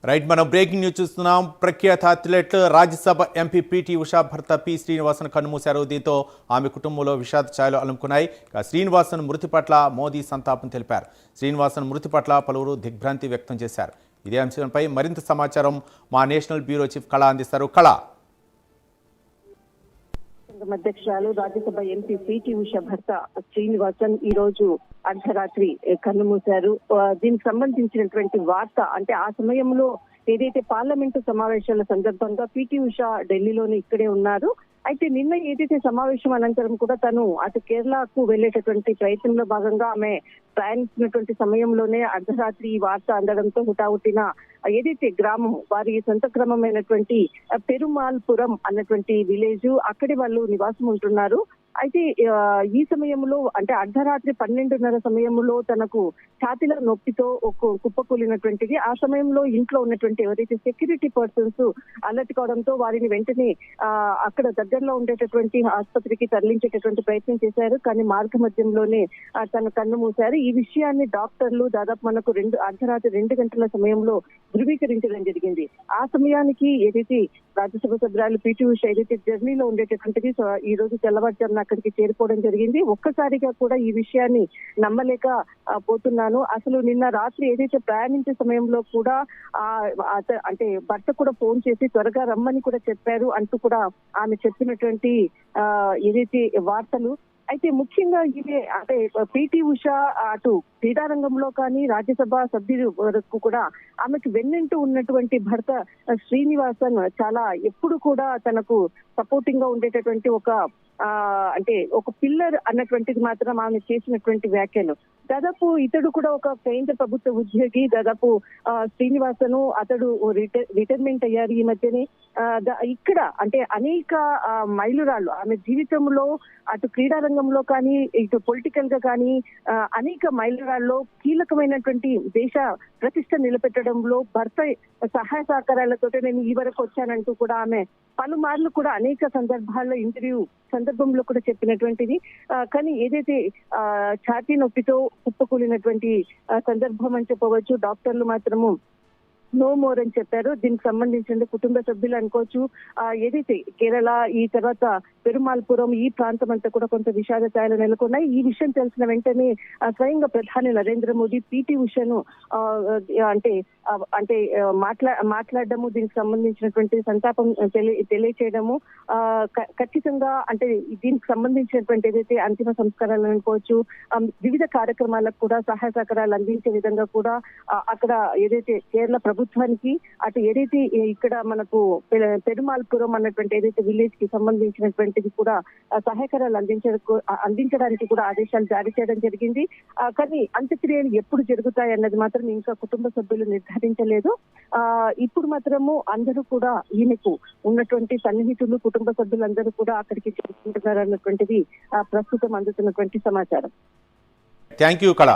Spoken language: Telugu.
రైట్, మనం బ్రేకింగ్ న్యూస్ చూస్తున్నాం. ప్రఖ్యాత athlete Rajya Sabha MP PT Usha భర్త పి శ్రీనివాసన్ కన్నుమూశారు. దీంతో ఆమె కుటుంబంలో విషాద ఛాయలు అలుముకున్నాయి. శ్రీనివాసన్ మృతి పట్ల మోదీ సంతాపం తెలిపారు. శ్రీనివాసన్ మృతి పట్ల పలువురు దిగ్భ్రాంతి వ్యక్తం చేశారు. ఇదే అంశంపై మరింత సమాచారం మా నేషనల్ బ్యూరో చీఫ్ కళ అందిస్తారు. కళ. అధ్యక్షురాలు రాజ్యసభ ఎంపీ పీటీ ఉషా భర్త శ్రీనివాసన్ ఈ రోజు అర్ధరాత్రి కన్నుమూశారు. దీనికి సంబంధించినటువంటి వార్త అంటే ఆ సమయంలో ఏదైతే పార్లమెంటు సమావేశాల సందర్భంగా పీటీ ఉషా ఢిల్లీలోనే ఇక్కడే ఉన్నారు. అయితే నిన్న ఏదైతే సమావేశం అనంతరం కూడా తను అటు కేరళకు వెళ్లేటటువంటి ప్రయత్నంలో భాగంగా ఆమె ప్రయాణించినటువంటి సమయంలోనే అర్ధరాత్రి ఈ వార్త అందడంతో హుటాహుటిన ఏదైతే గ్రామం వారి సొంత క్రమమైనటువంటి పెరుమాల్పురం అన్నటువంటి విలేజ్ అక్కడే వాళ్ళు నివాసం ఉంటున్నారు. అయితే ఈ సమయంలో అంటే అర్ధరాత్రి 12:30 సమయంలో తనకు ఛాతీల నొప్పితో కుప్పకూలినటువంటిది. ఆ సమయంలో ఇంట్లో ఉన్నటువంటి ఎవరైతే సెక్యూరిటీ పర్సన్స్ అలర్ట్ కావడంతో వారిని వెంటనే అక్కడ దగ్గరలో ఉండేటటువంటి ఆసుపత్రికి తరలించేటటువంటి ప్రయత్నం చేశారు. కానీ మార్గ మధ్యంలోనే తన కన్ను మూశారు. ఈ విషయాన్ని డాక్టర్లు దాదాపు మనకు అర్ధరాత్రి 2 గంటల సమయంలో ధృవీకరించడం జరిగింది. ఆ సమయానికి ఏదైతే రాజ్యసభ సభ్యురాలు పీటీ ఉషా ఏదైతే జర్నీలో ఉండేటటువంటిది ఈ రోజు తెల్లవారుజామున అక్కడికి చేరుకోవడం జరిగింది. ఒక్కసారిగా కూడా ఈ విషయాన్ని నమ్మలేక పోతున్నాను. అసలు నిన్న రాత్రి ఏదైతే ప్రయాణించే సమయంలో కూడా అంటే భర్త కూడా ఫోన్ చేసి త్వరగా రమ్మని కూడా చెప్పారు అంటూ కూడా ఆమె చెప్పినటువంటి ఏదైతే వార్తలు. అయితే ముఖ్యంగా ఇదే అంటే పీటీ ఉషా అటు క్రీడారంగంలో కానీ రాజ్యసభ సభ్యులు వరకు కూడా ఆమెకు వెన్నంటూ ఉన్నటువంటి భర్త శ్రీనివాసన్ చాలా ఎప్పుడు కూడా తనకు సపోర్టింగ్ గా ఉండేటటువంటి అంటే ఒక పిల్లర్ అన్నటువంటిది మాత్రం ఆమె చేసినటువంటి వ్యాఖ్యలు. దాదాపు ఇతడు కూడా ఒక కేంద్ర ప్రభుత్వ ఉద్యోగి. దాదాపు శ్రీనివాసను అతడు రిటైర్మెంట్ అయ్యారు ఈ మధ్యనే. ఇక్కడ అంటే అనేక మైలురాళ్ళు ఆమె జీవితంలో అటు క్రీడారంగంలో కానీ ఇటు పొలిటికల్ గా కానీ అనేక మైలురాల్లో కీలకమైనటువంటి దేశ ప్రతిష్ట నిలబెట్టడంలో భర్త సహాయ సహకారాలతో నేను ఈ వరకు వచ్చానంటూ కూడా ఆమె పలుమార్లు కూడా అనేక సందర్భాల్లో ఇంటర్వ్యూ సందర్భంలో కూడా చెప్పినటువంటిది. కానీ ఏదైతే ఛాతీ నొప్పితో కుప్పకూలినటువంటి సందర్భం అని చెప్పవచ్చు. డాక్టర్లు మాత్రము నో మోర్ అని చెప్పారు. దీనికి సంబంధించిన కుటుంబ సభ్యులు అనుకోవచ్చు. ఏదైతే కేరళ ఈ తర్వాత పెరుమాల్పురం ఈ ప్రాంతం అంతా కూడా కొంత విషాద ఛాయలు నెలకొన్నాయి. ఈ విషయం తెలిసిన వెంటనే స్వయంగా ప్రధాని నరేంద్ర మోదీ పీటీ ఉషాను అంటే మాట్లాడడము, దీనికి సంబంధించినటువంటి సంతాపం తెలియచేయడము, ఖచ్చితంగా అంటే దీనికి సంబంధించినటువంటి ఏదైతే అంతిమ సంస్కారాలు అనుకోవచ్చు వివిధ కార్యక్రమాలకు కూడా సహాయ సహకారాలు అందించే విధంగా కూడా అక్కడ ఏదైతే కేరళ ప్రభుత్వానికి అటు ఏదైతే ఇక్కడ మనకు పెరుమాల్పురం అన్నటువంటి ఏదైతే విలేజ్ కి సంబంధించినటువంటిది కూడా సహాయకారాలు అందించడానికి కూడా ఆదేశాలు జారీ చేయడం జరిగింది. కానీ అంత్యక్రియలు ఎప్పుడు జరుగుతాయి అన్నది మాత్రం ఇంకా కుటుంబ సభ్యులు నిర్ధారించలేదు. ఇప్పుడు మాత్రము అందరూ కూడా ఈమెకు ఉన్నటువంటి సన్నిహితులు కుటుంబ సభ్యులందరూ కూడా అక్కడికి చేరుకుంటున్నారు అన్నటువంటిది ప్రస్తుతం అందుతున్నటువంటి సమాచారం. థ్యాంక్ యూ కళ.